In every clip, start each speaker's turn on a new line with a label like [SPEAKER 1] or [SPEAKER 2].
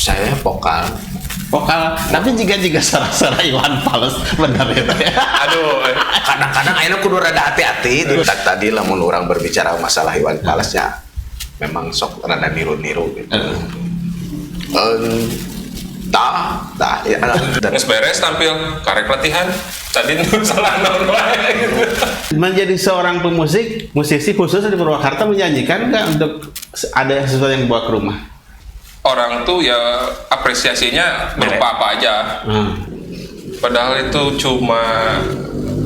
[SPEAKER 1] Saya vokal.
[SPEAKER 2] Vokal, tapi jika suara-suara Iwan Fals benar ya.
[SPEAKER 1] Aduh, kadang-kadang ayeuna kudu rada hati-hati. Tadi lamun orang berbicara masalah Iwan Falsnya, memang sok rada niru-niru gitu. Ya.
[SPEAKER 3] Terus beres tampil karek latihan. Tadi salah naon wae gitu.
[SPEAKER 2] Menjadi seorang musisi khusus di Purwakarta menjanjikan nggak untuk ada sesuatu yang dibawa ke rumah?
[SPEAKER 3] Orang tuh ya apresiasinya berupa apa aja. Padahal itu cuma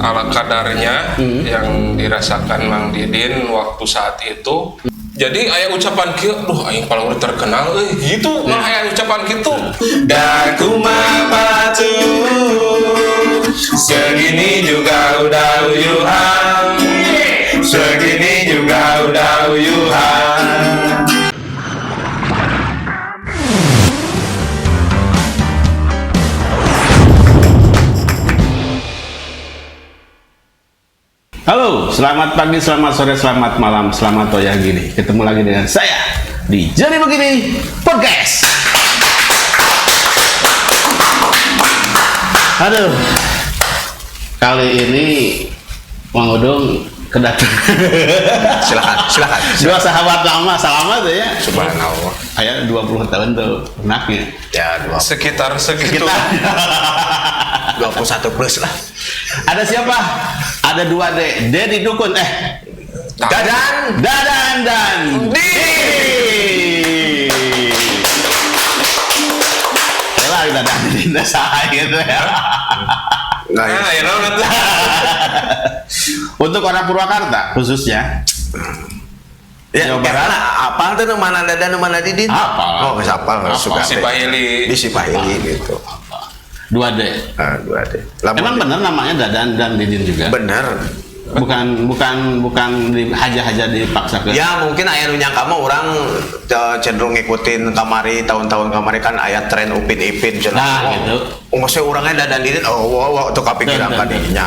[SPEAKER 3] ala kadarnya yang dirasakan Mang Didin waktu saat itu. Jadi aya ucapan kieu, duh aing paling terkenal gitu, malah aya ucapan gitu. Dan kumaha patu segini juga udah uyuhan. Segini juga udah uyuhan.
[SPEAKER 2] Halo, selamat pagi, selamat sore, selamat malam, selamat toyah gini. Ketemu lagi dengan saya di Jadi Begini Podcast. Aduh, kali ini Mang Udung kedatangan.
[SPEAKER 1] Silakan.
[SPEAKER 2] Dua sahabat lama, selamat ya.
[SPEAKER 1] Subhanallah.
[SPEAKER 2] Ayah 20 tahun tuh, enaknya.
[SPEAKER 1] Ya,
[SPEAKER 3] Sekitar segitu.
[SPEAKER 1] 21 plus lah.
[SPEAKER 2] Ada siapa? Ada dua Dedi Dukun. Dadan dan Didi. Elah Dadan Didi sah gitu ya.
[SPEAKER 1] Nah,
[SPEAKER 3] ya nanti.
[SPEAKER 2] Untuk orang Purwakarta khususnya.
[SPEAKER 1] ya,
[SPEAKER 2] Jawa Barat.
[SPEAKER 1] Apal tuh mana Dadan mana Didin?
[SPEAKER 2] Apal.
[SPEAKER 1] Oh, geus apal suka.
[SPEAKER 3] Si Pahili.
[SPEAKER 1] Di si Pahili gitu.
[SPEAKER 2] 2D.
[SPEAKER 1] 2D.
[SPEAKER 2] Emang benar namanya Dadan dan Didin juga?
[SPEAKER 1] Bener.
[SPEAKER 2] Bukan haja-haja dipaksa ke.
[SPEAKER 1] Ya mungkin aya nu nyangka mah urang cenderung ngikutin kamari tahun-tahun kamari kan aya tren Upin Ipin cenah.
[SPEAKER 2] Nah, gitu.
[SPEAKER 1] Maksudnya urangnya Dadan Didin, tuh kepikiran
[SPEAKER 2] Dan.
[SPEAKER 1] kadinya.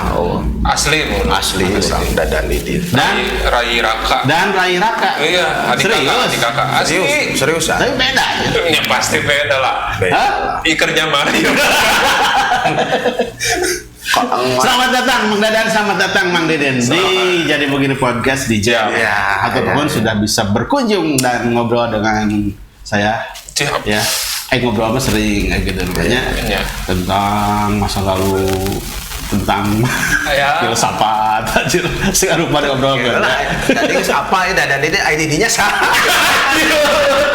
[SPEAKER 3] Asli
[SPEAKER 1] Asli urang Dadan Didin.
[SPEAKER 2] Dan
[SPEAKER 3] Rai Raka.
[SPEAKER 2] Rai Raka.
[SPEAKER 3] Iya, adik kakak. Asli.
[SPEAKER 1] Serius ah.
[SPEAKER 2] Tapi beda.
[SPEAKER 3] Ya pasti beda lah.
[SPEAKER 2] Hah?
[SPEAKER 3] Ikernya Mario.
[SPEAKER 2] Selamat datang Mang Dadan, selamat datang Mang Didin di Jadi Begini Podcast di Jam. Ataupun sudah bisa berkunjung dan ngobrol dengan saya.
[SPEAKER 3] Siap.
[SPEAKER 2] Ya, ngobrol apa sering gitu namanya.
[SPEAKER 3] Ya.
[SPEAKER 2] Tentang masa lalu, tentang
[SPEAKER 3] Ya.
[SPEAKER 2] filsafat, sekarang pada ngobrol kan.
[SPEAKER 1] Tadi apa ya Dadan Didin ID-nya salah.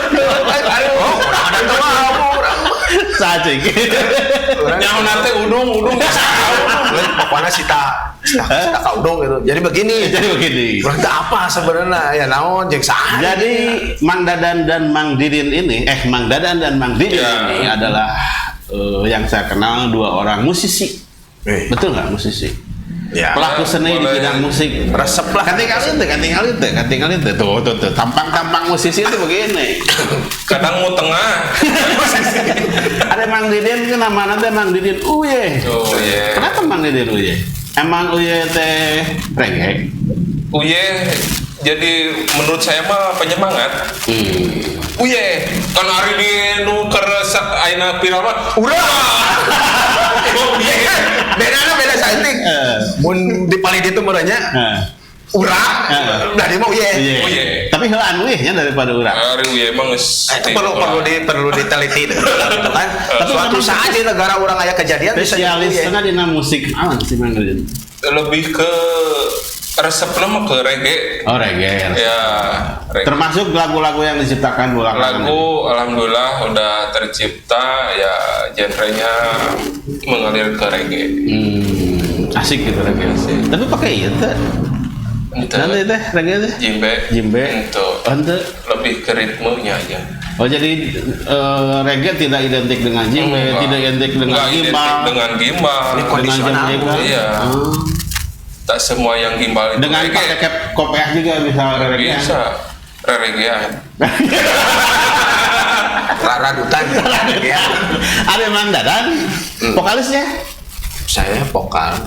[SPEAKER 1] Oh, urang ada tuh urang.
[SPEAKER 2] Sacing.
[SPEAKER 3] Nyaho nanti udung
[SPEAKER 1] Pokoknya Sita kaudong gitu. Jadi begini. Berarti apa sebenarnya? Ya naon jeung saha.
[SPEAKER 2] Jadi Mang Dadan dan Mang Didin ini, Mang Dadan dan Mang Didin ini adalah yang saya kenal dua orang musisi. Betul nggak musisi?
[SPEAKER 1] Ya.
[SPEAKER 2] Pelaku seni di bidang musik.
[SPEAKER 1] Resep lah.
[SPEAKER 2] Kating kali itu. Tuh. Tampang musisi itu begini.
[SPEAKER 3] kadang mau tengah.
[SPEAKER 2] Ada Mang Didin itu nama nanti Mang Didin Uye.
[SPEAKER 3] Oh iya.
[SPEAKER 2] Kenapa Mang Didin Uye? Emang Uye teh reggae?
[SPEAKER 3] Uye jadi menurut saya mah penyemangat. Uye kan hari di nu keresak aina viral mah urang.
[SPEAKER 1] Beda saintik. Mun di paling itu merenya urang. Udah dia mah uye.
[SPEAKER 2] Tapi heuan uyehnya daripada urang.
[SPEAKER 3] Hari uye emang geus
[SPEAKER 1] Itu perlu diteliti deh. Kan suatu saat di negara orang aya kejadian bisa
[SPEAKER 2] Spesialis
[SPEAKER 1] uye.
[SPEAKER 2] tengah dina musik aman sih Mang Didin.
[SPEAKER 3] lebih ke resepnya mah ke reggae.
[SPEAKER 2] Oh reggae.
[SPEAKER 3] Ya, reggae.
[SPEAKER 2] Termasuk lagu-lagu yang diciptakan belakangan.
[SPEAKER 3] Lagu alhamdulillah udah tercipta ya, genrenya mengalir ke reggae.
[SPEAKER 2] Asik gitu reggae. Tapi pakai itu. Nanti teh reggae teh. Jimbe.
[SPEAKER 3] Itu. Lebih ke ritmenya aja.
[SPEAKER 2] Oh jadi reggae tidak identik dengan jimbe, tidak identik dengan gimbal.
[SPEAKER 3] Dengan gimbal.
[SPEAKER 2] Dengan jimbe.
[SPEAKER 3] Iya. Tak semua yang gimbal itu
[SPEAKER 2] dengan pakai kopiah juga bisa reggae.
[SPEAKER 3] Bisa. Reggae.
[SPEAKER 1] Radutan.
[SPEAKER 2] Ada Mang Dadan, vokalisnya?
[SPEAKER 1] Saya vokal.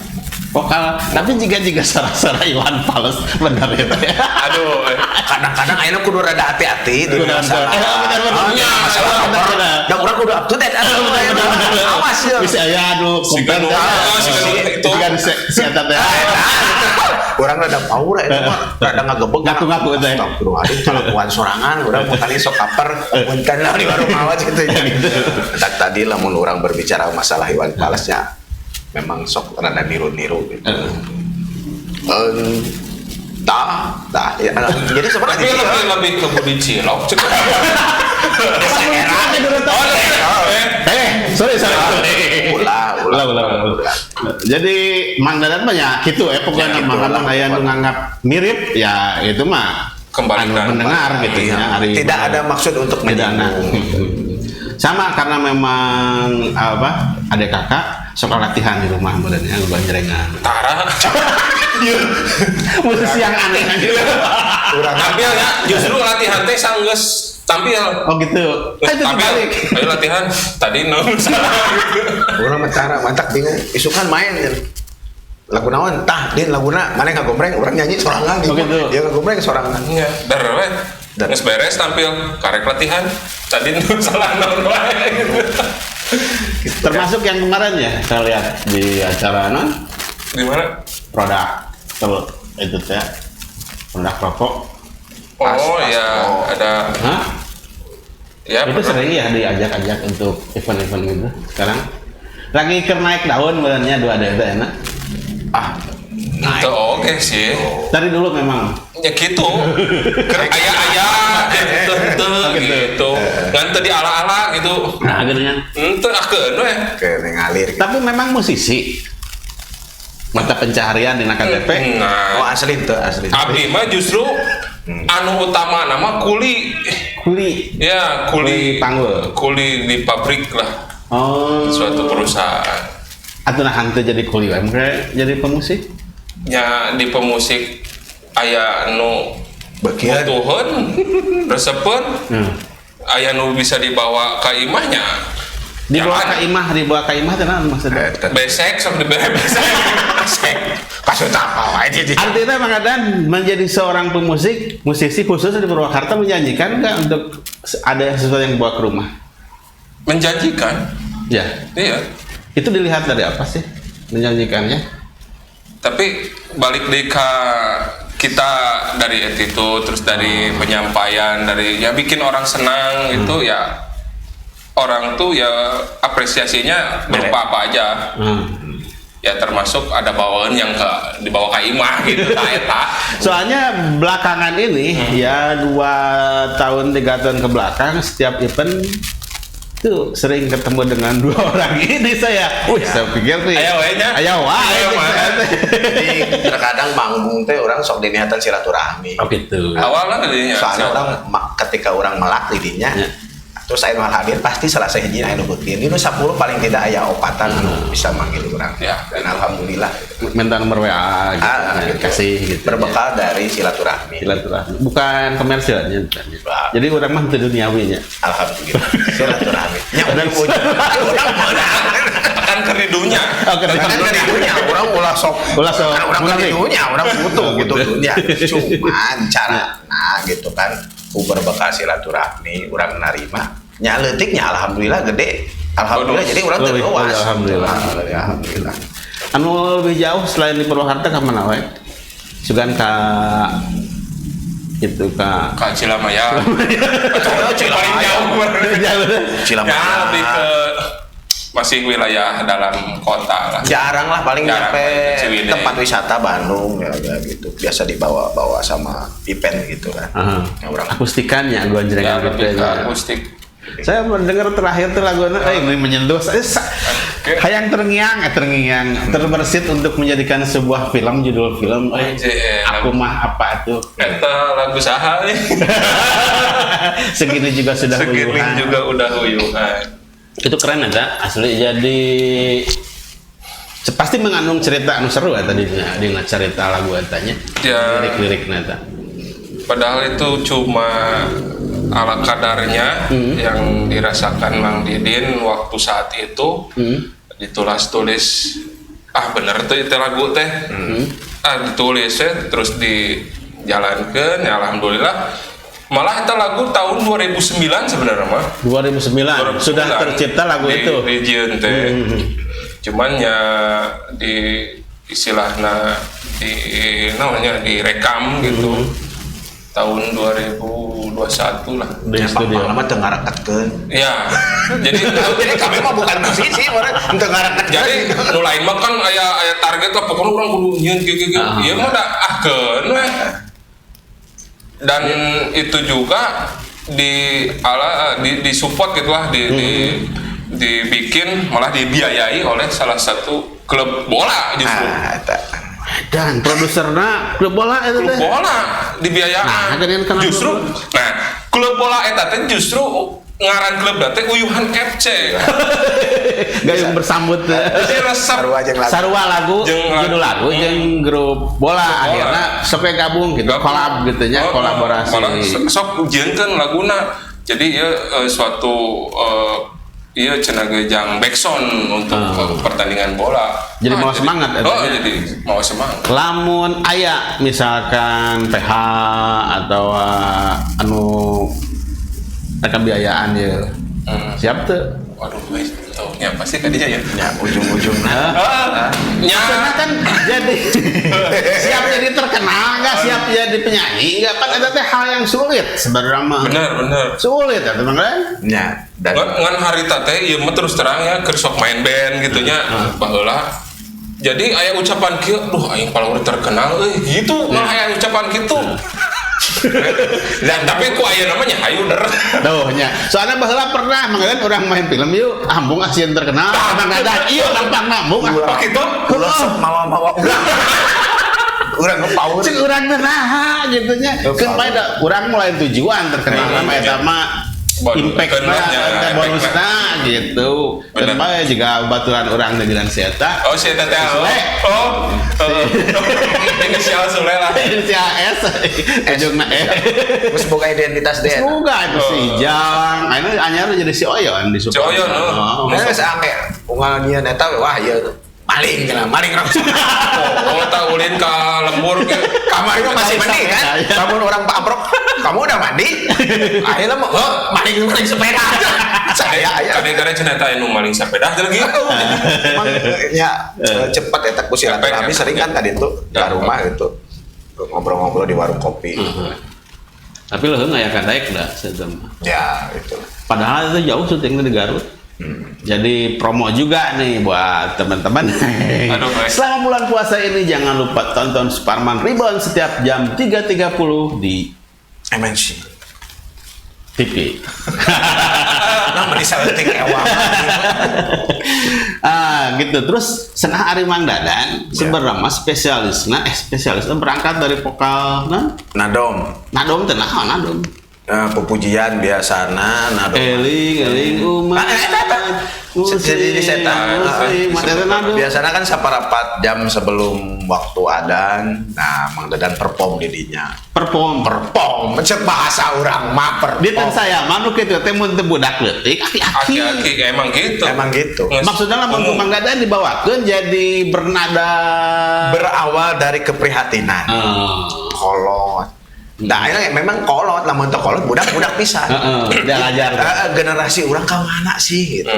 [SPEAKER 2] vokal tapi jika suara Iwan Fals benar ya teh.
[SPEAKER 1] Aduh, kadang-kadang ayeuna kudu rada hati-hati di masalah. Masalah cover. Da urang kudu up to date. Awas ya.
[SPEAKER 2] Bisa ya aduh kompeten.
[SPEAKER 3] itu
[SPEAKER 2] Kan si eta teh.
[SPEAKER 1] Urang rada power eta mah rada ngagebeg.
[SPEAKER 2] Ngaku-ngaku teh.
[SPEAKER 1] Astagfirullahaladzim kalakuan sorangan urang mau kali sok kaper punten lah di warung awas gitu ya. Tadi lamun urang berbicara masalah Iwan Falsnya memang sok rada niru-niru gitu. Ya, jadi sebenarnya
[SPEAKER 3] tapi lebih ke budi cilok
[SPEAKER 2] Sorry.
[SPEAKER 1] Ulah.
[SPEAKER 2] Jadi Mang Dadan banyak gitu pokoknya
[SPEAKER 1] Ya,
[SPEAKER 2] mah
[SPEAKER 1] gitu
[SPEAKER 2] kadang
[SPEAKER 1] lah,
[SPEAKER 2] aya nu
[SPEAKER 1] pokoknya.
[SPEAKER 2] nganggap mirip ya itu mah
[SPEAKER 3] Kembalikan.
[SPEAKER 2] mendengar gitu
[SPEAKER 1] Iya.
[SPEAKER 2] ya hari
[SPEAKER 1] Tidak ada maksud untuk
[SPEAKER 2] tidak ada.
[SPEAKER 1] menyinggung.
[SPEAKER 2] Sama karena memang adik kakak suka latihan di rumah badannya banjrengan.
[SPEAKER 3] Tara
[SPEAKER 2] Musisi yang aneh gitu.
[SPEAKER 3] tampil ya justru latihan teh sanggeus tampil
[SPEAKER 2] Oh gitu. Itu
[SPEAKER 3] tampil
[SPEAKER 2] dibalik.
[SPEAKER 3] ayo latihan tadi salah
[SPEAKER 1] Urang mentara mantak bingung isukan main kan. Lagu naon tah din laguna mana ngagombreng urang nyanyi sorangan
[SPEAKER 2] Oh, gitu.
[SPEAKER 1] dia ngagombreng sorangan.
[SPEAKER 3] ya dar geus beres tampil karek latihan tadi salah naon wae
[SPEAKER 2] Termasuk yang kemarin ya saya lihat di acara
[SPEAKER 3] di mana
[SPEAKER 2] produk itu teh produk rokok.
[SPEAKER 1] Pas,
[SPEAKER 3] ya
[SPEAKER 1] oh.
[SPEAKER 3] ada
[SPEAKER 2] Hah?
[SPEAKER 3] ya
[SPEAKER 2] Itu sering ya diajak-ajak untuk event-event gitu. Sekarang lagi naik daun badannya dua ada itu enak.
[SPEAKER 3] itu oke sih
[SPEAKER 2] Dari dulu memang.
[SPEAKER 3] ya gitu aya gitu ngan teu di ala-ala gitu
[SPEAKER 2] Nah akhirnya.
[SPEAKER 3] teu akeun we
[SPEAKER 1] Oke, ngalir.
[SPEAKER 2] Tapi memang musisi. Mata pencaharian di KTP.
[SPEAKER 1] Oh
[SPEAKER 3] nah
[SPEAKER 1] asli itu asli.
[SPEAKER 3] abdi mah justru anu utama nama kuli
[SPEAKER 2] Kuli.
[SPEAKER 3] ya
[SPEAKER 2] Kuli panggul.
[SPEAKER 3] kuli di pabrik lah
[SPEAKER 2] Oh.
[SPEAKER 3] suatu perusahaan
[SPEAKER 2] Atau nah hantu jadi kuli wae mungkin jadi pemusik.
[SPEAKER 3] ya di pemusik aya nu
[SPEAKER 1] Bagian.
[SPEAKER 3] butuheun resepeun aya nu bisa dibawa ka imahnya
[SPEAKER 2] Dibawa
[SPEAKER 3] Jangan.
[SPEAKER 2] ke imah tenan maksudnya.
[SPEAKER 3] besek sok dibere besek
[SPEAKER 1] Kasut apa wae dia.
[SPEAKER 2] Artinya Mang Dadan menjadi seorang pemusik, musisi khusus di Purwakarta menjanjikan nggak untuk ada sesuatu yang bawa ke rumah?
[SPEAKER 3] menjanjikan
[SPEAKER 2] Ya,
[SPEAKER 3] iya
[SPEAKER 2] itu dilihat dari apa sih menjanjikannya?
[SPEAKER 3] tapi balik deh ke kita dari attitude terus dari penyampaian dari ya bikin orang senang itu ya orang tuh ya apresiasinya berupa apa aja ya termasuk ada bawaan yang dibawa ke imah gitu eta
[SPEAKER 2] Soalnya belakangan ini ya 2 tahun 3 tahun ke belakang setiap event tuh sering ketemu dengan 2 orang ini saya. Saya pikir nih.
[SPEAKER 3] Aya wae nya.
[SPEAKER 2] Aya wae.
[SPEAKER 3] Aya wae.
[SPEAKER 1] Jadi terkadang manggung teh orang sok diniatan silaturahmi.
[SPEAKER 2] Oh gitu.
[SPEAKER 3] awalnya tadinya
[SPEAKER 1] Soalnya orang ketika orang melak lidinya, terus saya mal hadir pasti selesai hiji aya nu beukeun. Ini 10 paling tidak aya opatan anu bisa manggil orang.
[SPEAKER 3] Ya.
[SPEAKER 1] Dan alhamdulillah
[SPEAKER 2] Minta nomor WA gitu.
[SPEAKER 1] gitu.
[SPEAKER 2] Kasih gitu.
[SPEAKER 1] berbekal dari silaturahmi.
[SPEAKER 2] Silaturahmi. Bukan komersilnya. Jadi orang mah teu duniawinya.
[SPEAKER 1] Alhamdulillah. Silaturahmi. Nya urang wujud.
[SPEAKER 3] akan ke ridunya
[SPEAKER 2] Oke,
[SPEAKER 1] Kan dari dunia orang ulah sok.
[SPEAKER 2] Ulah sok.
[SPEAKER 1] Kan orang
[SPEAKER 2] Ulah
[SPEAKER 1] dari
[SPEAKER 2] nih.
[SPEAKER 1] dunia, orang butuh gitu
[SPEAKER 2] Gitu.
[SPEAKER 1] dunia. Cuman cara gitu kan berbekal silaturahmi orang narima. Nya leutiknya alhamdulillah gede. Alhamdulillah jadi orang
[SPEAKER 2] Lebih,
[SPEAKER 1] terluas.
[SPEAKER 2] alhamdulillah.
[SPEAKER 1] Alhamdulillah.
[SPEAKER 2] Anu lebih jauh selain di Purwakarta ke mana wae? Sugan ka itu ka
[SPEAKER 3] ke Cilamaya paling jauh
[SPEAKER 1] Cilamaya.
[SPEAKER 3] ya lebih ke masih wilayah dalam kota lah
[SPEAKER 1] Jarang lah paling
[SPEAKER 3] Jarang,
[SPEAKER 1] nyampe
[SPEAKER 3] Ciwidey.
[SPEAKER 1] tempat wisata Bandung ya gitu. Biasa dibawa-bawa sama event gitu kan. Ya, orang
[SPEAKER 2] akustikannya gua
[SPEAKER 3] ya
[SPEAKER 2] jenengan
[SPEAKER 3] lebih
[SPEAKER 2] gitu
[SPEAKER 3] ke
[SPEAKER 2] ya.
[SPEAKER 3] akustik
[SPEAKER 2] Saya mendengar terakhir tuh lagunya ini menyentuh saya hayang terngiang terbersit untuk menjadikan sebuah film judul film aku mah apa tuh
[SPEAKER 3] eta lagu saha nih
[SPEAKER 2] segini juga sudah
[SPEAKER 3] segini
[SPEAKER 2] uyuhan.
[SPEAKER 3] juga udah uyuhan
[SPEAKER 2] Itu keren ya asli jadi pasti mengandung cerita anu seru ya tadi di cerita lagu etanya
[SPEAKER 3] Ya.
[SPEAKER 2] lirik-lirik neta
[SPEAKER 3] padahal itu cuma ala kadarnya yang dirasakan Mang Didin waktu saat itu ditulis-tulis bener tuh itu lagu teh. Ditulis terus dijalankan, ya alhamdulillah. Malah itu lagu tahun 2009 sebenarnya mah.
[SPEAKER 2] 2009 sudah tercipta lagu itu.
[SPEAKER 3] Di Jieun teh. Cuman ya di istilahnya namanya direkam gitu. Tahun 2021 lah.
[SPEAKER 2] Di studio.
[SPEAKER 1] Lama teu ngareketkeun.
[SPEAKER 3] Ya. Jadi
[SPEAKER 1] kami mah bukan musisi, orang teu ngareketkeun.
[SPEAKER 3] jadi nu lain mah kan aya target lah pokoknya orang kudu nyieun kieu. Ieu mah da ahkeun we. Dan itu juga di support gitulah dibikin malah dibiayai oleh salah satu klub bola justru.
[SPEAKER 2] Dan produserna klub bola itu
[SPEAKER 3] Klub
[SPEAKER 2] teh.
[SPEAKER 3] bola dibiayaan.
[SPEAKER 2] Nah, kan kenapa
[SPEAKER 3] Justru klub bola eta teh justru ngaran klub teh Uyuhan FC.
[SPEAKER 2] Gayung bersambut teh.
[SPEAKER 3] Jadi resep
[SPEAKER 2] Sarua lagu, judul lagu jeung grup bola
[SPEAKER 3] Grup bola.
[SPEAKER 2] akhirna sok we gabung gitu, kolab gitu nya, kolaborasi.
[SPEAKER 3] Sok jieunkeun laguna. Jadi ieu suatu ieu cenah gejang backsound untuk pertandingan bola.
[SPEAKER 2] Jadi mau semangat
[SPEAKER 3] jadi mau semangat.
[SPEAKER 2] Lamun aya misalkan PH atau anu kebiayaan ya. Siap tuh.
[SPEAKER 3] Waduh, ya pasti tadinya ya.
[SPEAKER 1] Ya ujung-ujungnya.
[SPEAKER 2] Karena kan jadi siap jadi terkenal nggak, siap jadi penyanyi nggak, kan ada teh hal yang sulit sebenarnya mah.
[SPEAKER 3] Bener.
[SPEAKER 2] Sulit ya teman kan?
[SPEAKER 1] Ya, dan
[SPEAKER 3] Ngan harita teh ieu mah terus terang ya keur sok main band gitunya baheula. Jadi aya ucapan kieu, duh aing paling terkenal gitu, malah aya ucapan gitu. Dan tapi ku aya namanya hayuder.
[SPEAKER 2] Tuh nya. Soalnya baheula pernah mangeureun urang main film yuk, ambung asieun terkenal, abang ngadan ieu gampang nambung.
[SPEAKER 3] Pak kitu
[SPEAKER 1] ulah sok mawa-mawa urang ngepaut.
[SPEAKER 2] Cek urang teh naha gitu nya. Keun bae da urang mulai tujuan terkenal mah eta mah impact-na teh bonusna gitu. Keun bae juga baturan urang teh jeung si eta.
[SPEAKER 3] Oh, si eta teh. Oh. Inisial Sule lah.
[SPEAKER 2] Inisial S. Ujungna E.
[SPEAKER 1] Terus boga identitas deh.
[SPEAKER 2] Semoga itu si Jang. Ayeuna anyar jadi si Oyon di
[SPEAKER 3] Si Oyon,
[SPEAKER 1] Geus angke unggal nyieun eta wah ieu maling cenah, maling rong.
[SPEAKER 3] Oh, tak ulin ka lembur ke
[SPEAKER 1] Kamar itu masih mandi kan? Kamu orang Pak Amprok, kamu udah mandi? Akhirnya mau maling sepeda. Saya
[SPEAKER 3] kadang-kadang cenah eta anu maling sepeda teh lagi.
[SPEAKER 1] Emang ya cepat ya tak silaturahmi sering kan tadi tuh di rumah gitu. Ngobrol-ngobrol di warung kopi.
[SPEAKER 2] Tapi leuheung aya kadaek da setem.
[SPEAKER 1] Ya, itu.
[SPEAKER 2] Padahal itu jauh syutingnya di Garut. Jadi promo juga nih buat teman-teman. Selama bulan puasa ini jangan lupa tonton Suparman Rebound setiap jam 3.30 di
[SPEAKER 1] MNC
[SPEAKER 2] TV.
[SPEAKER 1] Nama disaleting ewang.
[SPEAKER 2] Gitu. Terus senah Ari Mang Dadan sebenarnya spesialisnya berangkat dari vokal
[SPEAKER 1] Nadom
[SPEAKER 2] teh nadom.
[SPEAKER 1] Pepujian biasana nadom.
[SPEAKER 2] Eling umat.
[SPEAKER 1] Jadi setan. Biasanya kan saparapat jam sebelum waktu adzan. Nah, Mang Dadan perform di dinya.
[SPEAKER 2] Perform.
[SPEAKER 1] Mencet bahasa orang mah perform.
[SPEAKER 2] Dia kan saya manuk itu teh mun teu budak leutik aki-aki.
[SPEAKER 3] Emang gitu.
[SPEAKER 2] Maksudnya lamun Mang Dadan dibawakeun jadi bernada
[SPEAKER 1] berawal dari keprihatinan. Kolot. Nah, ini memang kolot, lamun teu kolot budak-budak pisan.
[SPEAKER 2] Dia ngajar.
[SPEAKER 1] Generasi urang ka mana sih gitu.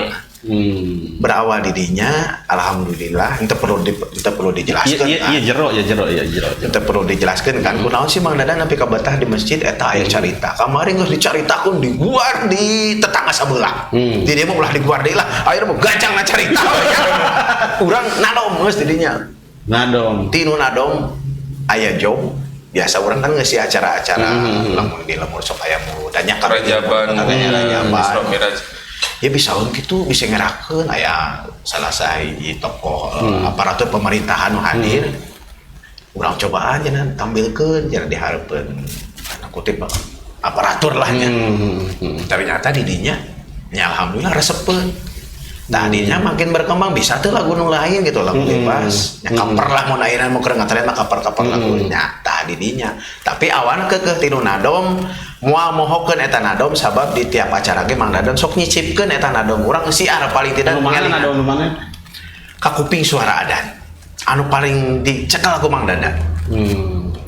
[SPEAKER 1] Berawal di dinya, alhamdulillah, itu perlu dijelaskan.
[SPEAKER 2] Iya jero.
[SPEAKER 1] Itu perlu dijelaskan kan. Kunaon sih Mang Dadan nepi ka betah di masjid eta aya carita. Kamari geus dicaritakeun di guar di tetangga sabelah. Di dieu mah ulah di guar deui lah. Ayeuna mah gajangna carita. Urang nadom geus di dinya.
[SPEAKER 2] Nadom.
[SPEAKER 1] Tinu nadom aya job. Biasa orang kan ngisi acara-acara lamun di lemur sok aya mulu dan nyakar
[SPEAKER 3] Rajaban.
[SPEAKER 1] Ya bisa gitu bisa ngerakeun aya salah sahiji tokoh aparatur pemerintahan nu hadir. Urang cobaan cenah tampilkeun cenah dihareupeun tanda kutip aparatur lah nya. Ternyata di dinya nya alhamdulillah resepeun. Tadinya makin berkembang bisa tuh lagu nu lain gitu lagu bebas. Ya kaper lah mun ayeuna mau keur ngatren mah kaper-kaper lagunya tadinya. Tapi awan keukeuh tinu nadom moal mohokeun eta nadom sabab di tiap acara ge Mang Dadan sok nyicipkeun eta nadom urang siar paling tidak
[SPEAKER 2] Mana nadom mana?
[SPEAKER 1] ka kuping suara adan. anu paling dicekal ku Mang Dadan.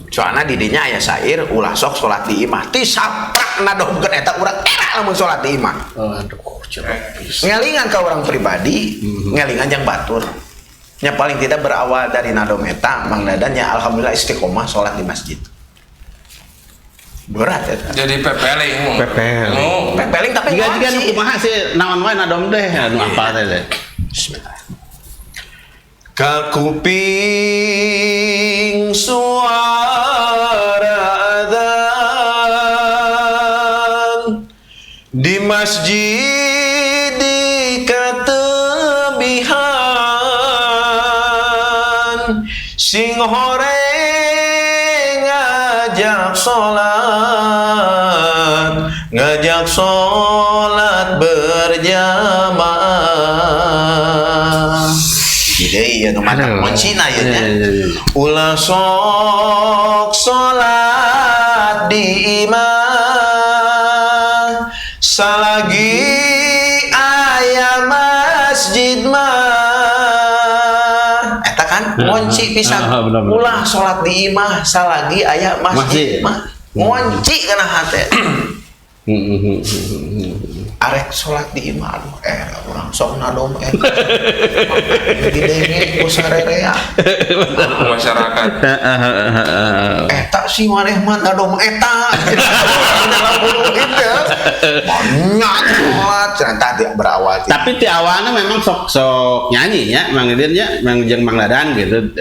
[SPEAKER 1] Soalna di dinya aya sair ulah sok salat di imah ti saprak nadomkeun eta urang era lamun salat di imah.
[SPEAKER 2] Aduh,
[SPEAKER 1] Ngelingan ka urang pribadi, ngelingan jeung batur. Nya paling tidak berawal dari nadom eta Mang Dadan nya alhamdulillah istiqomah salat di masjid. Berat ya.
[SPEAKER 3] Jadi pepeling.
[SPEAKER 1] Pepeling tapi
[SPEAKER 2] jika nu kumaha sih naon wae nadom teh anu apa teh.
[SPEAKER 1] Bismillah. Ka kuping suara adzan di masjid di katebihan sing horeng ngajak sholat berjamaah. Ide ya nu mantap moncina ya nya. Ulah sok sholat di imah salagi aya masjid mah. Eta kan monci pisan. Ulah sholat di imah salagi aya masjid mah. Monci kana hate. Arek sholat di imah orang sok nadom didenge ku sarerea
[SPEAKER 3] masyarakat
[SPEAKER 1] eta si maneh mah nadom eta dalam bulu itu banyak sholat tadi berawal
[SPEAKER 2] tapi ti awalnya memang sok nyanyi ya Mang Didin ya Mang jeung Mang Dadan gitu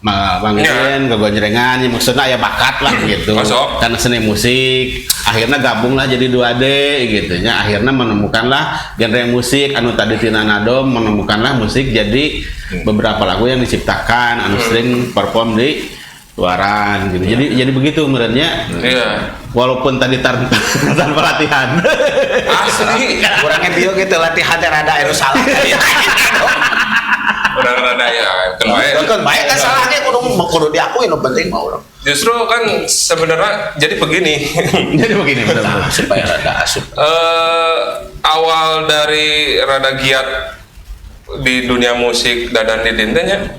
[SPEAKER 2] Mang Didin kegonjrengan maksudnya ya bakat lah gitu karena seni musik akhirnya gabung lah jadi 2D gitu nya akhirnya menemukanlah genre musik anu tadi tina nadom menemukanlah musik jadi beberapa lagu yang diciptakan anu sering perform di luaran gitu jadi begitu menurutnya walaupun tadi tanpa latihan
[SPEAKER 3] asli
[SPEAKER 1] kurangnya bio gitu latihan rada anu salah
[SPEAKER 3] rada ya
[SPEAKER 1] kan baik kan salahnya kudu diakui nu penting mah urang
[SPEAKER 3] justru kan sebenarnya jadi begini
[SPEAKER 2] benar
[SPEAKER 1] supaya rada asup
[SPEAKER 3] awal dari rada giat di dunia musik Dadan Didin nya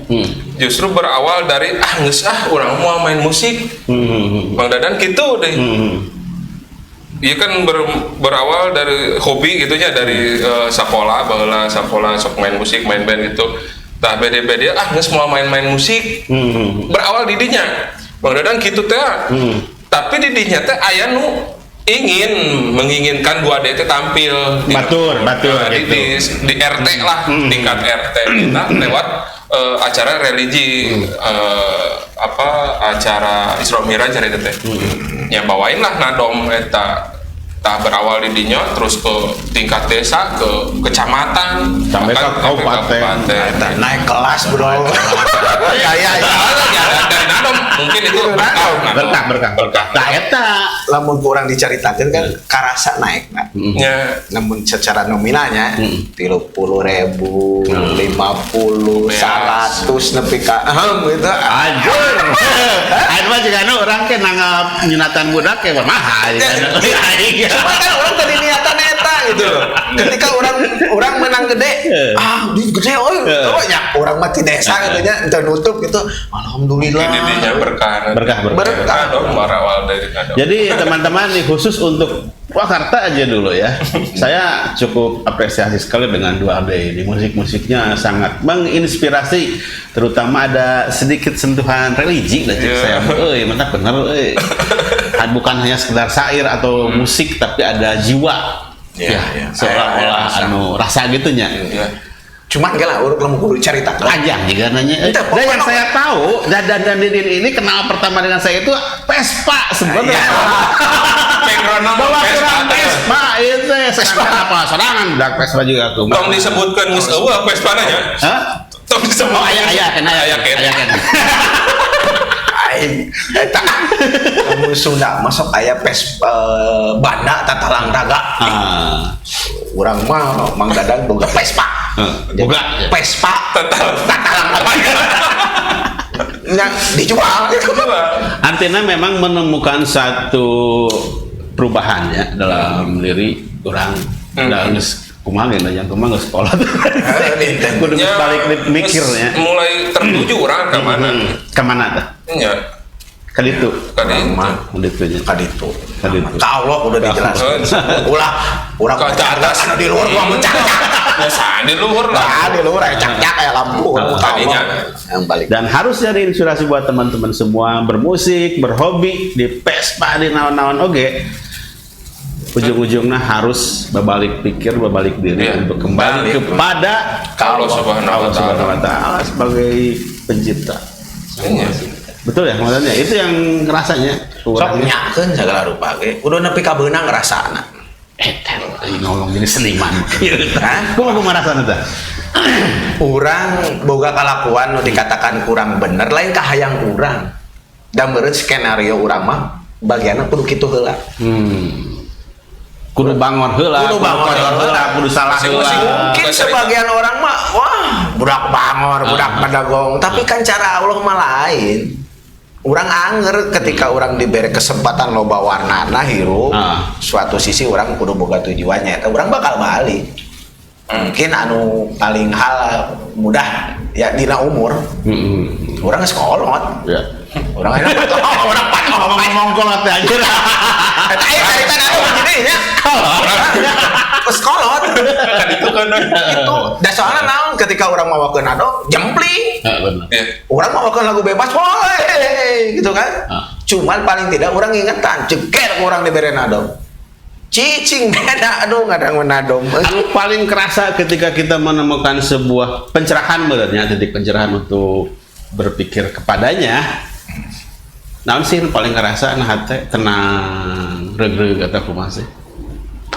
[SPEAKER 3] justru berawal dari geus urang mau main musik Mang Dadan gitu deh iya kan berawal dari hobi gitunya dari sekolah baheula sekolah sok main musik main band gitu tah bede-bede geus mau main musik berawal di dinya Mang Dadan gitu teh tapi di dinya teh aya nu menginginkan 2D teh tampil
[SPEAKER 2] batur
[SPEAKER 3] gitu. di RT lah tingkat RT kita lewat acara religi acara Isra Miraj hari teh ya bawain lah nadom eta tah berawal di dinya terus ke tingkat desa ke kecamatan
[SPEAKER 2] sampai ke kabupaten
[SPEAKER 1] naik kelas bro
[SPEAKER 2] ya
[SPEAKER 3] dari nadom mungkin itu berkah
[SPEAKER 2] nah eta
[SPEAKER 1] lamun kurang dicaritakeun kan karasa naik namun secara nominalnya 30.000 50 100 nepi ka gitu
[SPEAKER 2] anjir aya mah juga urang ke nanggap nyunatan budak ke mahal
[SPEAKER 1] cuma kan orang tadi niatan eta gitu loh ketika orang menang gede duit gede nya orang mati desa gitu nya ente nutup gitu alhamdulillah
[SPEAKER 3] intinya berkah dong berawal dari nadom
[SPEAKER 2] jadi teman-teman nih khusus untuk Wakarta aja dulu ya saya cukup apresiasi sekali dengan 2D di musik-musiknya sangat menginspirasi terutama ada sedikit sentuhan religi lah saya mantap bener bukan hanya sekedar syair atau musik tapi ada jiwa seolah-olah rasa gitunya
[SPEAKER 1] cuma enggak lah urut lamun kudu carita
[SPEAKER 2] panjang juga nanya dan yang saya tahu Dadan Didin ini kenal pertama dengan saya itu Vespa sebenarnya bawa kurang Vespa itu Vespa apa sorangan budak Vespa juga tuh
[SPEAKER 3] tong disebutkan geus eueuh Vespa nya tong disebut
[SPEAKER 2] aya kena
[SPEAKER 1] eta kamu Sunda masuk aya banda tatalang daga urang mah Mang Dadan boga Vespa Vespa tatalang daga yang dijual
[SPEAKER 2] artinya memang menemukan satu perubahan ya dalam diri orang kumaha geus yang kumaha geus sekolah. Kudu
[SPEAKER 3] Ya,
[SPEAKER 2] balik mikirnya.
[SPEAKER 3] mulai tertuju orang ke mana?
[SPEAKER 2] Ka mana tah?
[SPEAKER 3] Nya,
[SPEAKER 2] Ka ditu.
[SPEAKER 3] kali
[SPEAKER 2] Ditu nya.
[SPEAKER 1] Kaditu.
[SPEAKER 2] Kaditu.
[SPEAKER 1] Ka Allah udah dijelaskan. Ulah
[SPEAKER 3] Ka atas
[SPEAKER 1] anu di luar gua mencak-cak.
[SPEAKER 3] biasa di luhur lah.
[SPEAKER 1] Nah, di luar cak-cak kayak lampu.
[SPEAKER 3] Tadinya.
[SPEAKER 1] Yang balik.
[SPEAKER 2] Dan harus jadi inspirasi buat teman-teman semua bermusik, berhobi di Vespa, di naon-naon oge. Ujung-ujungnya harus berbalik pikir, berbalik diri
[SPEAKER 3] Iya.
[SPEAKER 2] untuk kembali
[SPEAKER 1] Balik.
[SPEAKER 2] kepada
[SPEAKER 3] Allah Subhanahu wa
[SPEAKER 2] Ta'ala sebagai pencipta.
[SPEAKER 3] Iya.
[SPEAKER 2] Betul ya maksudnya? Itu yang rasanya.
[SPEAKER 1] Sok nyakeun segala rupa ge. Kudu nepi ka beunang rasana.
[SPEAKER 2] Nolong jadi seniman.
[SPEAKER 1] Hah?
[SPEAKER 2] Kumaha ngarasana teh?
[SPEAKER 1] Urang boga kalakuan nu dikatakan kurang bener lain kahayang urang. Da meureun skenario urang mah bagianna kudu kitu heula.
[SPEAKER 2] Kudu bangor heula,
[SPEAKER 1] Kudu bangor heula.
[SPEAKER 2] kudu salah
[SPEAKER 3] Masing-masing.
[SPEAKER 2] heula.
[SPEAKER 1] Mungkin sebagian orang mah wah budak bangor, budak padagong, tapi kan cara Allah mah lain. Urang anger ketika orang diberi kesempatan loba warnana hirup suatu sisi orang kudu boga tujuannya eta urang bakal balik. Mungkin anu paling hal mudah ya dina umur. Urang geus kolot.
[SPEAKER 2] Ya.
[SPEAKER 1] Urang enak orang patoh
[SPEAKER 2] Ngomong kolot teh anjir.
[SPEAKER 1] eta eta anu gini nya. Geus kolot.
[SPEAKER 3] Kan itu kan.
[SPEAKER 1] Itu da soalna naon ketika urang mawakeun ado jempling.
[SPEAKER 2] Benar.
[SPEAKER 3] Ya.
[SPEAKER 1] Orang mawakeun lagu bebas woy gitu kan. Cuman paling tidak orang ingetan ceker orang diberi nado. Cicing beda aduh ngadang menadom.
[SPEAKER 2] Anu paling kerasa ketika kita menemukan sebuah pencerahan benernya titik pencerahan untuk berpikir kepadanya. Naon sih nu paling kerasa nah hate tenang regreg eta kumaha sih?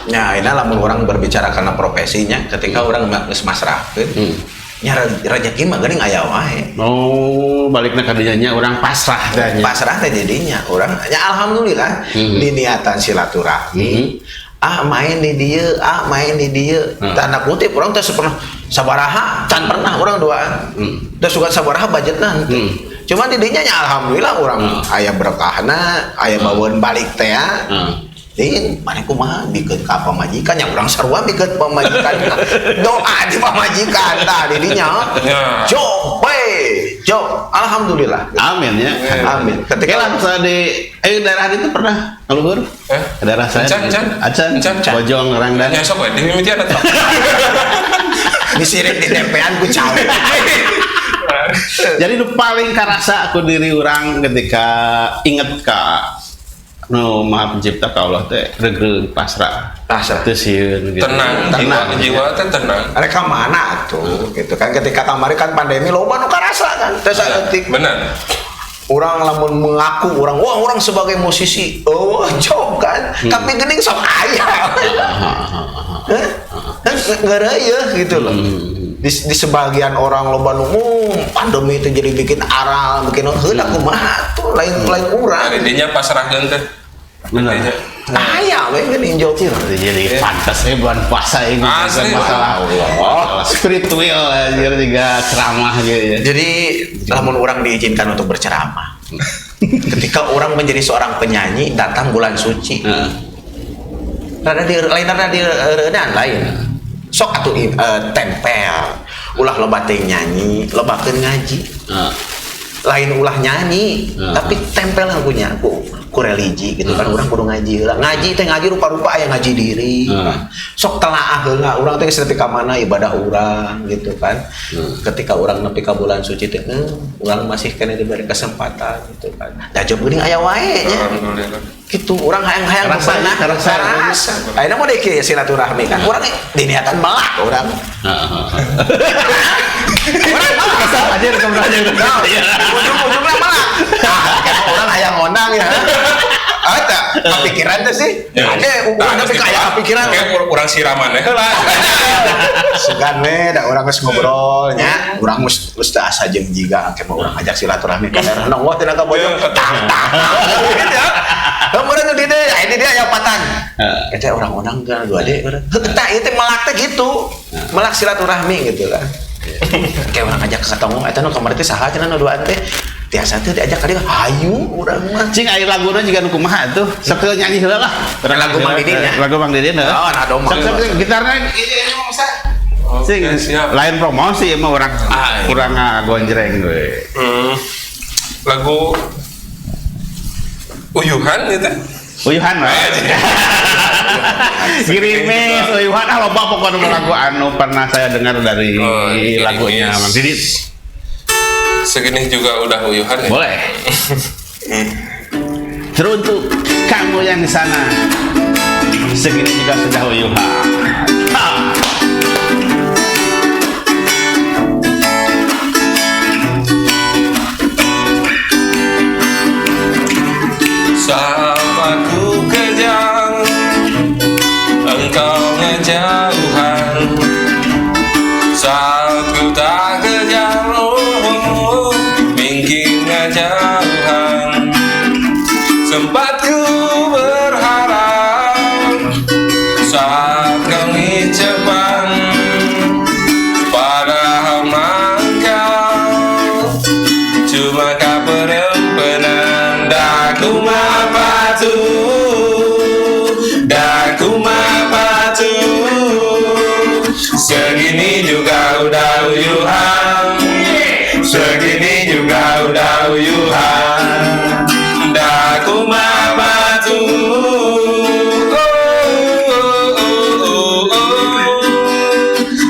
[SPEAKER 1] Ya, ini lamun orang berbicara karena profesinya ketika orang geus masrahkeun. Nya rezeki mah geuning aya wae.
[SPEAKER 2] Oh, balikna ka dinya orang pasrah teh nya.
[SPEAKER 1] Pasrah teh jadinya orang ya alhamdulillah di niatan silaturahmi. Main di dieu, main di dieu. Tanda kutip orang teh pernah sabaraha can pernah orang doaan. Teh sugan sabaraha budgetna henteu. Cuman di dinya nya alhamdulillah orang aya berkahna, aya baweun balik teh ya. Jadi, mana kumaha bikeun ka pamajikan yang urang sarua bikeun pamajikan. Doa di pamajikan tah didinya. Jo, alhamdulillah.
[SPEAKER 2] Amin ya.
[SPEAKER 1] Amin.
[SPEAKER 2] Ketika langsung di daerah itu pernah ngaluhur? Daerah saya. Acan. Bojong Rangdan.
[SPEAKER 3] Ya sok we di mimiti ada.
[SPEAKER 1] Disirik di tempean ku cawe.
[SPEAKER 2] Jadi nu paling karasa aku diri orang ketika inget ka nu Maha Pencipta ka Allah teh regreg pasrah. Teu sieun gitu.
[SPEAKER 3] Tenang, jiwa teh tenang.
[SPEAKER 1] Mereka mana tuh gitu kan ketika kamari kan pandemi loba nu karasa kan teh saeutik.
[SPEAKER 3] Benar.
[SPEAKER 1] Orang lamun mengaku orang sebagai musisi jauh kan tapi geuning sok aya ngeureuy gitu loh di sebagian orang loba nu pandemi itu jadi bikin aral bikin heula kumaha tuh lain urang
[SPEAKER 3] Dinya pasrahkeun teh.
[SPEAKER 2] Benar.
[SPEAKER 1] aya we geuning jauh
[SPEAKER 2] Jadi pantas bulan puasa ini
[SPEAKER 3] Asli,
[SPEAKER 2] masalah spiritual anjir juga ceramah gitu ya.
[SPEAKER 1] jadi lamun orang diizinkan untuk berceramah ketika orang menjadi seorang penyanyi datang bulan suci rada di reunaan lain sok atuh tempel ulah loba teh nyanyi lobakeun ngaji lain ulah nyanyi tapi tempel lagunya ku religi gitu kan orang kudu ngaji heula ngaji teh ngaji rupa-rupa aya ngaji diri sok telaah heula urang teh nepi ka mana ibadah urang gitu kan ketika orang nepi ka bulan suci teh urang masih kena diberi kesempatan gitu kan da job geuning aya wae nya gitu urang hayang-hayang bebanah karasa ayeuna mah deui kieu silaturahmi kan urang diniatan melak urang urang malah aja ujung-ujungnya melak orang hayang ngondang ya ada kepikiran tuh sih ada urang tapi kayak kepikiran
[SPEAKER 3] urang siraman heula
[SPEAKER 1] segan we da urang geus ngobrol nya urang geus asa jeung jiga engke mah urang ajak silaturahmi ka daerah nonggoh teh ka bojong kemudian di dia aya patan eta urang ondang ka 2D tah ieu teh melak teh gitu melak silaturahmi gitu kan kayak orang ajak ketemu eta nu kamari teh saha cenah nu duaan teh tiasa tuh diajak ka dieu hayu urang mah.
[SPEAKER 2] Cing aya laguna juga nu kumaha tuh. Sok nyanyi heula lah.
[SPEAKER 1] Lagu Mang Didin ya.
[SPEAKER 2] Lagu Mang Didin heeh.
[SPEAKER 1] Oh, nah dong.
[SPEAKER 2] Sok gitarna ini masa. Sing
[SPEAKER 3] siap.
[SPEAKER 2] lain promosi emang orang kurang gonjreng we.
[SPEAKER 3] Lagu Uyuhan gitu.
[SPEAKER 2] Uyuhan we. Girimis Uyuhan loba pokoknya lagu anu pernah saya dengar dari lagunya Mang Didin.
[SPEAKER 3] Segini juga udah Uyuhan ya?
[SPEAKER 2] Boleh. Teruntuk kamu yang di sana, segini juga sudah Uyuhan.
[SPEAKER 3] Saat ku kejang, engkau ngejauhan. Saat ku tak kejang, mungkin ngejauhan. Sempat ku berharap saat kau ngicepan, padahal engkau cuma kaperempenan. Daku mapatu, daku mapatu, segini juga udah uyuhan, segini juga udah uyuhan. Daku mapatu,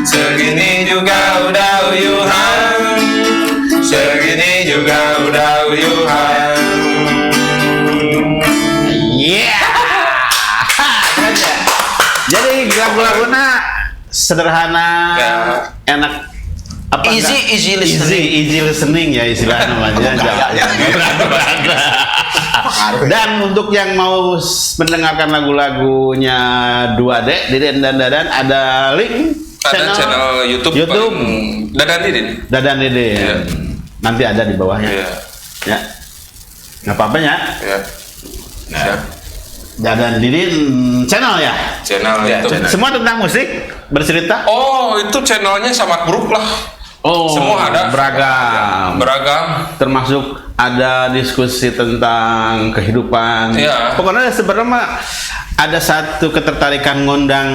[SPEAKER 3] segini juga udah uyuhan, segini juga udah uyuhan.
[SPEAKER 2] Jadi lagu-laguna sederhana, enak, apa
[SPEAKER 1] Easy listening.
[SPEAKER 2] easy listening ya istilah namanya. Dan untuk yang mau mendengarkan lagu-lagunya 2D Didin dan Dadan, ada link
[SPEAKER 3] Ada channel YouTube. Dadan Didin.
[SPEAKER 2] Dadan Didin.
[SPEAKER 3] Iya.
[SPEAKER 2] Nanti ada di bawahnya.
[SPEAKER 3] Iya.
[SPEAKER 2] Ya. Nggak apa-apa ya.
[SPEAKER 3] Ya.
[SPEAKER 1] Nah,
[SPEAKER 2] Dadan Didin channel ya.
[SPEAKER 3] Channel
[SPEAKER 1] Ya,
[SPEAKER 3] YouTube.
[SPEAKER 1] channel.
[SPEAKER 2] Semua tentang musik bercerita.
[SPEAKER 3] Oh, itu channelnya sama grup lah.
[SPEAKER 2] Oh,
[SPEAKER 3] Semua ada.
[SPEAKER 2] beragam.
[SPEAKER 3] Beragam.
[SPEAKER 2] Termasuk ada diskusi tentang kehidupan.
[SPEAKER 3] Iya.
[SPEAKER 2] Pokoknya sebenarnya mah ada satu ketertarikan ngundang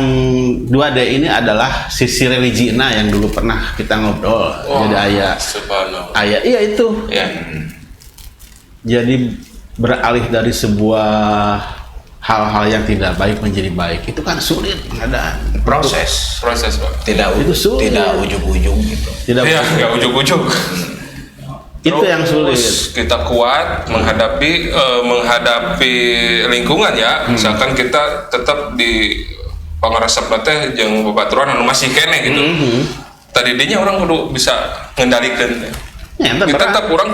[SPEAKER 2] 2D ini adalah sisi religina yang dulu pernah kita ngobrol. Jadi ayah,
[SPEAKER 3] Subhanallah.
[SPEAKER 2] iya itu.
[SPEAKER 3] Ya.
[SPEAKER 2] Jadi beralih dari sebuah hal-hal yang tidak baik menjadi baik itu kan sulit, ada
[SPEAKER 1] proses
[SPEAKER 3] Proses, Pak.
[SPEAKER 1] tidak
[SPEAKER 2] Itu sulit.
[SPEAKER 1] tidak ujung-ujung gitu.
[SPEAKER 2] tidak
[SPEAKER 3] Iya, nggak ujuk-ujuk.
[SPEAKER 2] itu yang sulit.
[SPEAKER 3] Terus kita kuat menghadapi lingkungan ya. Misalkan kita tetap di pangaresep teh jeung babaturan anu masih kene gitu. Tadi dinya orang kudu bisa ngendalikeun.
[SPEAKER 2] Ya,
[SPEAKER 3] Kita tetap kurang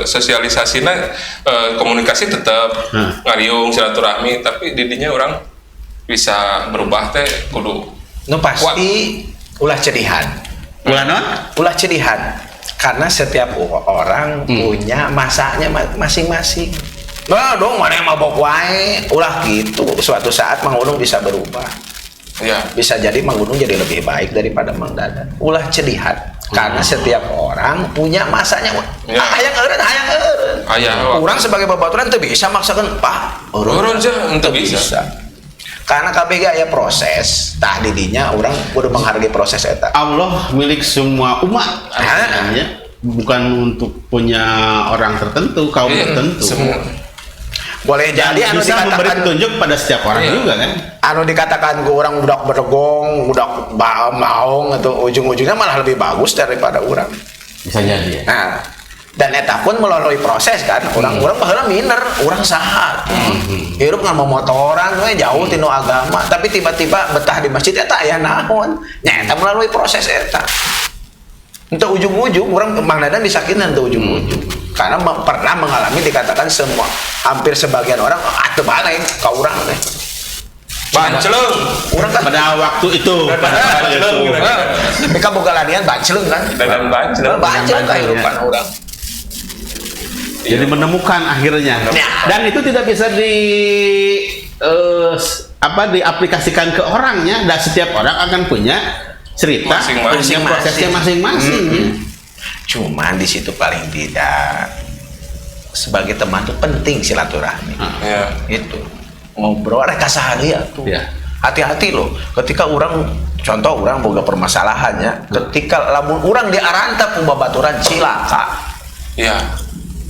[SPEAKER 3] sosialisasinya, komunikasi tetap ngariung silaturahmi, tapi didinya orang bisa berubah teh kudu
[SPEAKER 1] Nu pasti ulah cedihan. Ulah cedihan. Karena setiap orang punya masanya masing-masing. Nah dong, mana yang mabok wae. Ulah gitu. Suatu saat Mang Unung bisa berubah.
[SPEAKER 3] ya.
[SPEAKER 1] Bisa jadi Mang Unung jadi lebih baik daripada Mang Dadan. Ulah cedihan. Karena setiap orang punya masanya.
[SPEAKER 3] Ya.
[SPEAKER 1] Hayang eureun.
[SPEAKER 3] Aya
[SPEAKER 1] Orang sebagai babaturan teu bisa maksakeun, Pak.
[SPEAKER 3] Urun aja ente bisa.
[SPEAKER 1] Karena KBG aya proses. Tah didinya orang kudu menghargai proses eta.
[SPEAKER 2] Allah milik semua umat artinya, bukan untuk punya orang tertentu, kaum tertentu.
[SPEAKER 3] Semua.
[SPEAKER 1] Boleh jadi anu
[SPEAKER 2] bisa memberi
[SPEAKER 1] dikatakan
[SPEAKER 2] petunjuk pada setiap orang juga kan.
[SPEAKER 1] anu dikatakan ke orang budak bergong, budak maong atau ujung-ujungnya malah lebih bagus daripada orang.
[SPEAKER 2] Bisa jadi ya.
[SPEAKER 1] Nah, dan eta pun melalui proses kan. Orang-orang baheula minder, orang saha. Hirup ngan momotoran we jauh tinu agama, tapi tiba-tiba betah di masjid eta aya naon. Nya eta melalui proses eta. Untuk ujung-ujung orang Mang Dadan disakitan untuk ujung-ujung. Karena pernah mengalami dikatakan semua hampir sebagian orang atuh balik ka urang teh.
[SPEAKER 3] Banceleng.
[SPEAKER 1] Urang kan
[SPEAKER 2] Pada waktu itu,
[SPEAKER 1] mereka boga lanian banceleng kan.
[SPEAKER 3] Dadan banceleng.
[SPEAKER 1] Banceleng kehidupan orang.
[SPEAKER 2] jadi menemukan akhirnya. Dan itu tidak bisa diaplikasikan ke orangnya. Dan setiap orang akan punya cerita, punya prosesnya masing-masing.
[SPEAKER 1] Cuman di situ paling tidak sebagai teman tuh penting silaturahmi.
[SPEAKER 3] Ya.
[SPEAKER 1] Itu ngobrol reka sahaya tuh.
[SPEAKER 2] Ya.
[SPEAKER 1] Hati-hati loh ketika contoh orang boga permasalahannya ketika lamun orang diarantap babaturan cilaka.
[SPEAKER 3] Ya.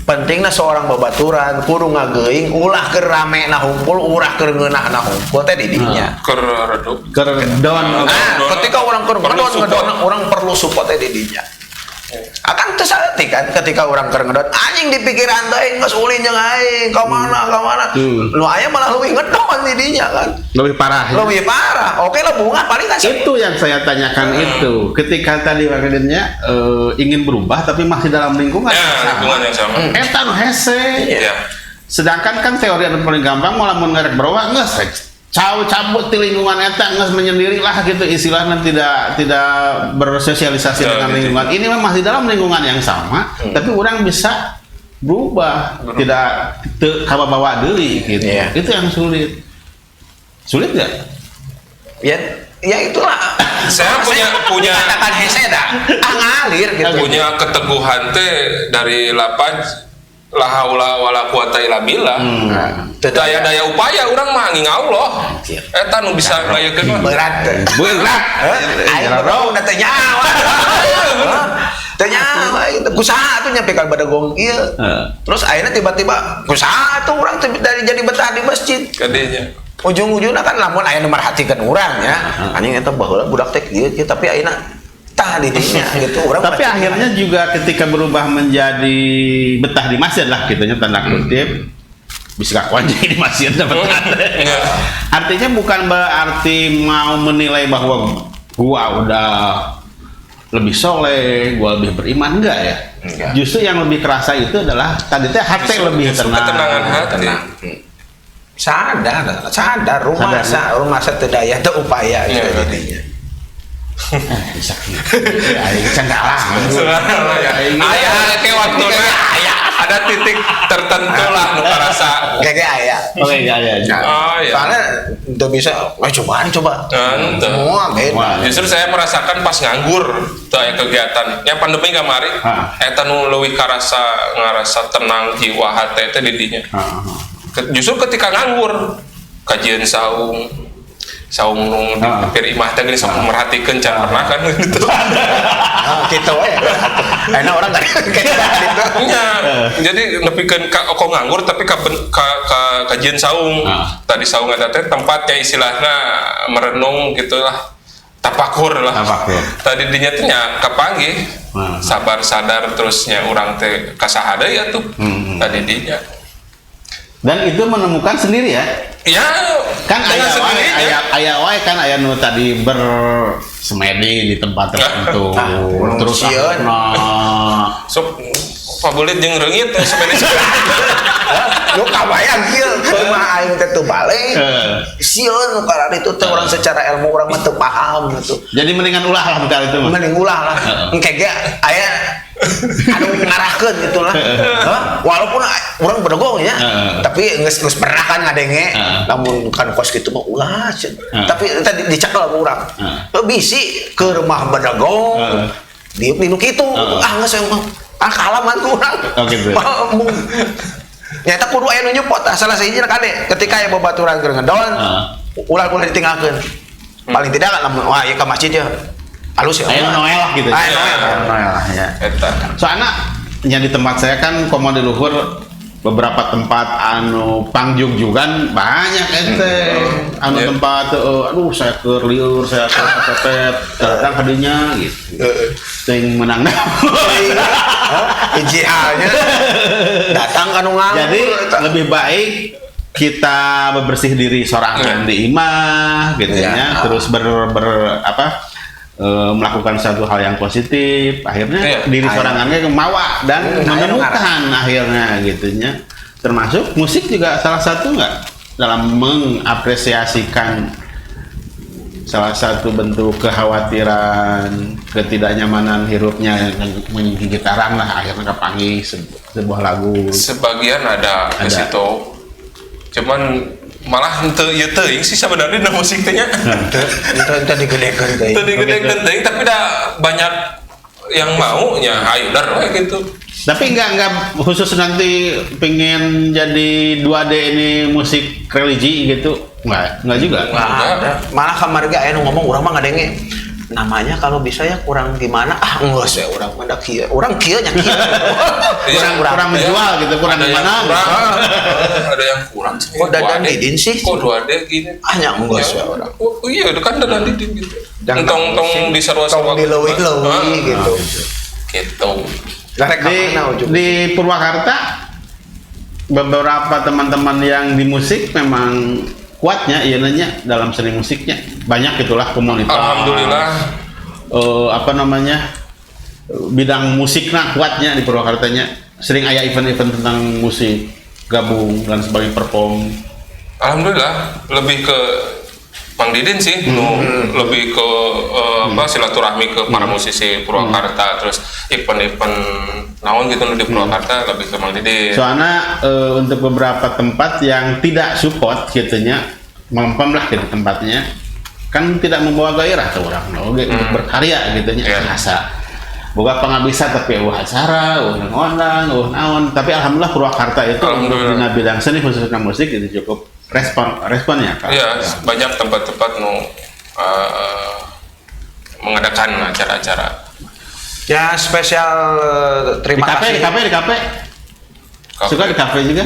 [SPEAKER 1] Pentingnya seorang babaturan kudu ngageuing ulah keur rame na hungkul ulah keur ngeunah na hungkul teh di dinya.
[SPEAKER 3] Keur redup.
[SPEAKER 2] Kerdon.
[SPEAKER 1] Ketika orang keur
[SPEAKER 3] Perlu
[SPEAKER 1] ngedon
[SPEAKER 3] support.
[SPEAKER 1] orang perlu support teh di dinya. Akan tersati kan ketika orang keur ngedon anjing di pikiran teh geus ulin jeung aing ka mana nu aya malah leuwih ngedon di dinya kan
[SPEAKER 2] Lebih parah.
[SPEAKER 1] lebih parah. Oke lah bunga paling kan
[SPEAKER 2] Itu yang saya tanyakan itu. Ketika tadi wakilnya ingin berubah tapi masih dalam lingkungan
[SPEAKER 3] Ya,
[SPEAKER 2] yang sama.
[SPEAKER 3] lingkungan yang sama.
[SPEAKER 2] Eta nu hese.
[SPEAKER 3] Ya.
[SPEAKER 2] Sedangkan kan teori anu paling gampang malah mun ngarek berubah geus cabut di lingkungan eta geus menyendiri lah gitu istilahnya tidak bersosialisasi
[SPEAKER 3] Ya,
[SPEAKER 2] dengan
[SPEAKER 3] gitu.
[SPEAKER 2] lingkungan. Ini memang masih dalam lingkungan yang sama, tapi orang bisa berubah, tidak kababawa deui gitu.
[SPEAKER 1] Iya.
[SPEAKER 2] Itu yang sulit. Sulit nggak?
[SPEAKER 1] ya itulah
[SPEAKER 3] Saya punya
[SPEAKER 1] katakan hese dah ngalir gitu
[SPEAKER 3] punya keteguhan teh dari lapan la haula wala quwata illa billah. Daya upaya urang mah nging Allah.
[SPEAKER 1] Anjir.
[SPEAKER 3] Eta nu bisa ngayekeun mah.
[SPEAKER 1] berat
[SPEAKER 2] Berat.
[SPEAKER 1] aing baru udah teu nyawa teu nyawa kusaha atuh nyampe ka badagong ieu terus akhirnya tiba-tiba kusaha atuh urang dari jadi betah di masjid
[SPEAKER 3] Kadenya.
[SPEAKER 1] ujung-ujungnya kan lamun aya nu marhatikeun urang ya anjing eta baheula budak teh kieu tapi ayeuna tah di dinya gitu urang
[SPEAKER 2] Tapi akhirnya juga ketika berubah menjadi betah di masjid lah gitunya tanda kutip bisa gak kunjung di masjid dapat
[SPEAKER 3] Iya.
[SPEAKER 2] Artinya bukan berarti mau menilai bahwa gua udah lebih soleh, gua lebih beriman enggak ya?
[SPEAKER 1] Enggak.
[SPEAKER 2] Justru yang lebih kerasa itu adalah tadi teh hati lebih tenang.
[SPEAKER 3] Ketenangan hati.
[SPEAKER 1] sadar rumah teu daya teu upaya gitu
[SPEAKER 3] Iya.
[SPEAKER 1] jadinya
[SPEAKER 2] Bisa gitu. Aing cangga lah.
[SPEAKER 3] Aya ke waktuna ada titik tertentu lah nu karasa.
[SPEAKER 1] kayak aya
[SPEAKER 2] Oke, ya.
[SPEAKER 3] Oh iya.
[SPEAKER 1] soalnya udah bisa coba
[SPEAKER 3] Ente.
[SPEAKER 1] semua beda
[SPEAKER 3] Justru saya merasakan pas nganggur tuh aya kegiatan. Ya pandemi kamari eta nu leuwih ngarasa tenang jiwa hate teh di dinya. Justru ketika nganggur kajian saung nu hampir imah teh geus merhatikeun can pernah kan gitu.
[SPEAKER 1] gitu we enak orang tadi kayak gitu
[SPEAKER 3] Nya, jadi nepikeun ka kok nganggur tapi ka kajian saung. Tadi saung eta teh tempatnya istilahna merenung gitulah. Tapakur lah. Tadi dinya teh nya kapanggih. Sabar sadar terusnya urang teh kasaha deui atuh. Tadi dinya.
[SPEAKER 2] Dan itu menemukan sendiri ya?
[SPEAKER 3] Ya,
[SPEAKER 2] Kan
[SPEAKER 3] dengan sendirinya.
[SPEAKER 2] aya wae kan aya nu tadi bersemedi di tempat tertentu. Terus
[SPEAKER 1] sieun.
[SPEAKER 3] Sok pabulit jeung reungit teh sepeda.
[SPEAKER 1] lu kabayang kieu mah aing teh teu balik sieun nu karana itu teh orang secara ilmu urang mah teu paham gitu
[SPEAKER 2] Jadi mendingan ulah lah bukan itu mah.
[SPEAKER 1] mending ulah lah engke ge aya anu ngarahkeun gitu lah walaupun urang bedogong ya tapi geus pernah kan ngadenge lamun kan kos kitu mah ulah tapi tadi dicekel ku urang bisi ke rumah bedogong di nu kitu geus kalaman ku urang
[SPEAKER 2] gitu.
[SPEAKER 1] nyata kudu aya nu nyepot salah sahiji kade ketika aya babaturan keur ngedon ulah ditinggalkeun paling tidak kan lamun wah ieu ka masjid ya halus ya
[SPEAKER 2] Ayo Noel lah gitu.
[SPEAKER 1] Ayo Noel
[SPEAKER 2] lah ya.
[SPEAKER 3] Eta.
[SPEAKER 2] Soalnya yang di tempat saya kan komo di luhur beberapa tempat anu pangjung juga banyak ente anu tempat aduh saya ke liur saya ke kepepet kadang kadinya gitu ting menang
[SPEAKER 1] ijialnya datang kan nganggur
[SPEAKER 2] jadi lebih baik kita bebersih diri sorangan di imah gitu ya terus melakukan satu hal yang positif akhirnya diri sorangannya kemawa dan menemukan akhirnya gitunya termasuk musik juga salah satu nggak dalam mengapresiasikan salah satu bentuk kekhawatiran ketidaknyamanan hirupnya menyanyi gitaran lah akhirnya kepanggih sebuah lagu
[SPEAKER 3] sebagian ada di situ cuman malah henteu ieu teuing sih sebenarnya na musik teh nya.
[SPEAKER 1] Teu digedekeun teuing.
[SPEAKER 3] Teu digedekeun teuing tapi da banyak yang maunya ayo dar we gitu.
[SPEAKER 2] Tapi enggak khusus nanti pengen jadi 2D ini musik religi gitu. Enggak juga.
[SPEAKER 1] Nggak ada. Malah kamar ge aya nu ngomong urang mah ngadenge namanya kalau bisa ya kurang gimana enggak sih orang mendak kieu orang kieu nya kieu
[SPEAKER 2] kurang menjual gitu kurang
[SPEAKER 3] Ada yang
[SPEAKER 2] gimana
[SPEAKER 3] kurang, ada yang kurang sih.
[SPEAKER 1] kok dadan didin sih
[SPEAKER 3] Kok 2D gini?
[SPEAKER 1] hanya enggak sih orang
[SPEAKER 3] Oh iya, itu kan dadan didin gitu.
[SPEAKER 1] Dan
[SPEAKER 3] Tong di
[SPEAKER 1] tong
[SPEAKER 3] sarua-sarua.
[SPEAKER 1] dileuwih-leuwih gitu
[SPEAKER 3] Gitu.
[SPEAKER 1] Garek mana ujung
[SPEAKER 2] di Purwakarta beberapa teman-teman yang di musik memang kuatnya nanya dalam seni musiknya banyak itulah komunitas.
[SPEAKER 3] Alhamdulillah.
[SPEAKER 2] Apa namanya bidang musiknya kuatnya di Purwakartanya sering ada event-event tentang musik gabung dan sebagainya perform.
[SPEAKER 3] Alhamdulillah lebih ke Mang Didin sih, lebih ke silaturahmi ke para musisi Purwakarta, terus event-event naon gitu di Purwakarta lebih ke Mang Didin.
[SPEAKER 2] Soalnya untuk beberapa tempat yang tidak support gitunya, mempem lah gitu tempatnya, kan tidak membawa gairah ke orang, untuk berkarya gitunya, rasa. Boga pengabisa tapi acara, undang-undang, naon. Tapi alhamdulillah Purwakarta itu di bidang seni khususnya musik itu cukup responnya kan.
[SPEAKER 3] Iya, banyak tempat-tempat mengadakan acara-acara.
[SPEAKER 1] ya spesial terima kasih
[SPEAKER 2] di kafe. Suka di kafe juga?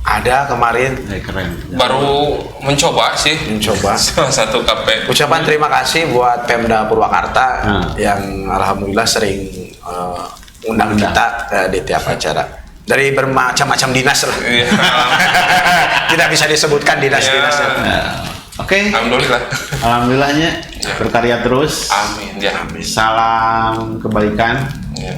[SPEAKER 1] ada kemarin
[SPEAKER 2] Keren.
[SPEAKER 3] Baru mencoba sih.
[SPEAKER 1] mencoba
[SPEAKER 3] Salah satu kafe.
[SPEAKER 1] ucapan terima kasih buat Pemda Purwakarta yang alhamdulillah sering undang kita di tiap acara dari bermacam-macam dinas lah.
[SPEAKER 3] Iya.
[SPEAKER 1] Tidak bisa disebutkan dinas-dinasnya.
[SPEAKER 2] Oke. Alhamdulillahnya berkarya terus.
[SPEAKER 3] Amin ya.
[SPEAKER 2] Salam kebaikan.
[SPEAKER 3] Ya.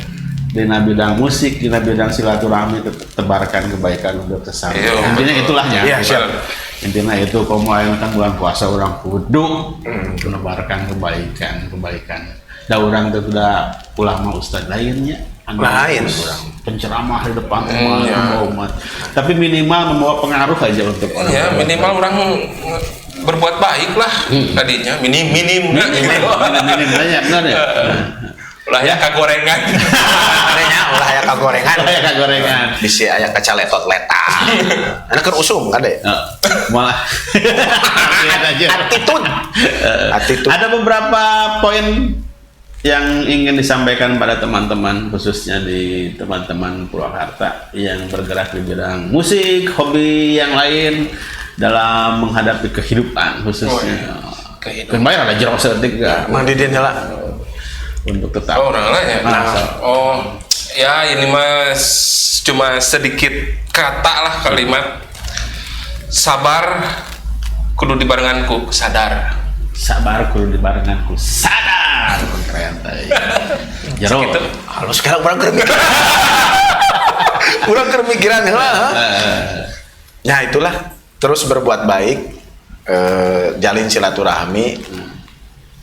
[SPEAKER 2] Di bidang musik, di bidang silaturahmi tebarkan kebaikan untuk sesama. Intinya itulah ya.
[SPEAKER 1] Iya, siap.
[SPEAKER 2] Intinya itu kalau kan bulan puasa orang kudu menebarkan kebaikan. Da orang itu udah ulama ustadz lainnya.
[SPEAKER 1] Lain
[SPEAKER 2] orang penceramah di depan umat. Tapi minimal membawa pengaruh aja untuk orang.
[SPEAKER 3] Ya minimal orang berbuat baik lah tadinya. Minim
[SPEAKER 2] banyak benar ya.
[SPEAKER 3] Ulah ya kagorengan.
[SPEAKER 1] Adanya ulah aya kagorengan. Bisi aya kacaletot-letak. Ana keur usum kan deh.
[SPEAKER 2] Malah
[SPEAKER 1] attitude.
[SPEAKER 2] Ada beberapa poin yang ingin disampaikan pada teman-teman khususnya di teman-teman Purwakarta yang bergerak di bidang musik, hobi yang lain dalam menghadapi kehidupan khususnya. Kemarin ada jerok sedetik enggak?
[SPEAKER 1] Mang Didin lah
[SPEAKER 2] untuk tetap.
[SPEAKER 3] Oh, orang lah ya. Ya ini mah cuma sedikit kata lah kalimat. Sabar kudu dibarenganku sadar.
[SPEAKER 2] Sabar kudu dibarenganku sadar. Keren tadi. Jero.
[SPEAKER 1] Halo sekarang orang keur mikiran heula. Nah itulah terus berbuat baik, jalin silaturahmi.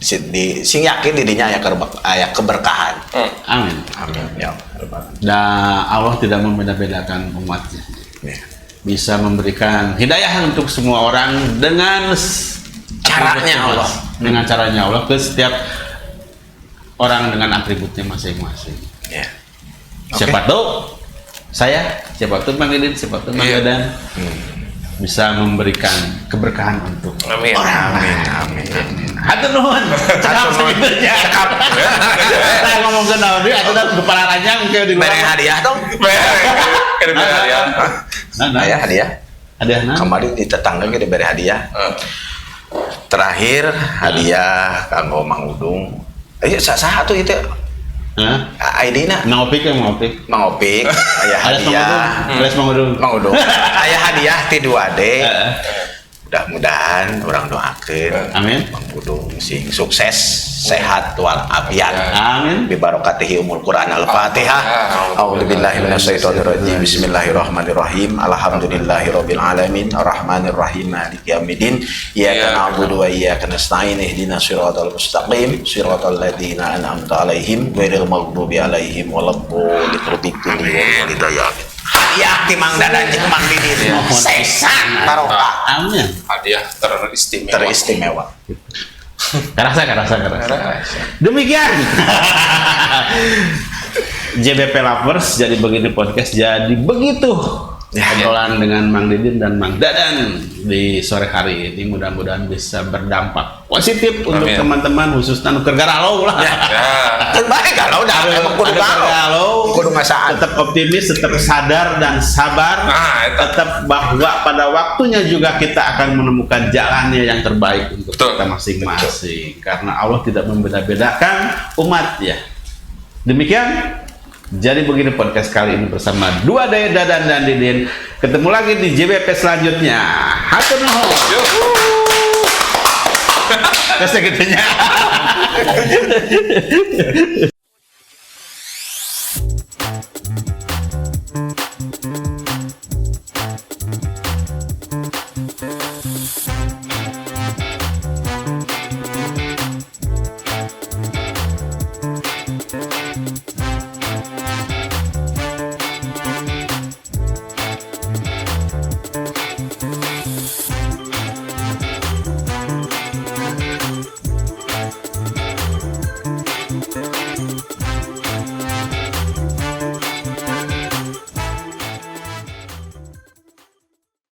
[SPEAKER 1] Sing yakin didinya aya keberkahan.
[SPEAKER 2] Amin.
[SPEAKER 1] Ya.
[SPEAKER 2] Dan Allah tidak membeda-bedakan umatnya. Bisa memberikan hidayah untuk semua orang dengan
[SPEAKER 1] caranya Allah.
[SPEAKER 2] Dengan caranya Allah ke setiap orang dengan atributnya masing-masing.
[SPEAKER 1] Ya.
[SPEAKER 2] Siapa tahu siapa tahu Mang Didin, siapa tahu Mang Dadan bisa memberikan keberkahan untuk
[SPEAKER 3] Amin.
[SPEAKER 2] Hatur nuhun. Cakap sebetulnya. Saya ngomong ke naon deui atuh kepala ranjang ke di
[SPEAKER 1] Beri hadiah dong. Aya hadiah.
[SPEAKER 2] Hadiahna.
[SPEAKER 1] Kemarin di tetangga ge diberi hadiah. Terakhir hadiah kanggo Mang Udung. Saha atuh itu? ID-na
[SPEAKER 2] Mang Opik.
[SPEAKER 1] Mang Opik. Aya hadiah. Mang Udung. Aya hadiah ti 2D. Mudah-mudahan orang doakeun
[SPEAKER 2] Amin.
[SPEAKER 1] Mang Udung sing sukses, sehat walafiat.
[SPEAKER 2] Amin.
[SPEAKER 1] Bi barokatihi umul Quran al-Fatihah. A'udzubillahi minasyaitonirrajim. Bismillahirrahmanirrahim. Alhamdulillahirabbil alamin. Arrahmanirrahim. Maliki yaumiddin. Iyyaka na'budu wa iyyaka nasta'in. Ihdinas siratal mustaqim. Siratal ladzina an'amta 'alaihim ghairil maghdubi alaihim waladdallin. Ya, ti Mang Dadan jeung Mang Didin. Sesan barokah.
[SPEAKER 2] Amin.
[SPEAKER 3] Hadiah
[SPEAKER 1] Teristimewa.
[SPEAKER 2] Kerasa. Demikian. JBP Lovers, jadi begini podcast, jadi begitu obrolan dengan Mang Didin dan Mang Dadan di sore hari ini. Mudah-mudahan bisa berdampak positif untuk teman-teman, khususnya nuker galau lah.
[SPEAKER 1] Terbaik galau dah, emang kudu galau. Kudu ngasaan.
[SPEAKER 2] Tetap optimis, tetap sadar dan sabar. Tetap bahwa pada waktunya juga kita akan menemukan jalannya yang terbaik untuk kita masing-masing. Karena Allah tidak membeda-bedakan umat ya. Demikian. Jadi begini podcast kali ini bersama dua Dadan dan Didin. Ketemu lagi di JBP selanjutnya. Hatur nuhun. Terus segitunya.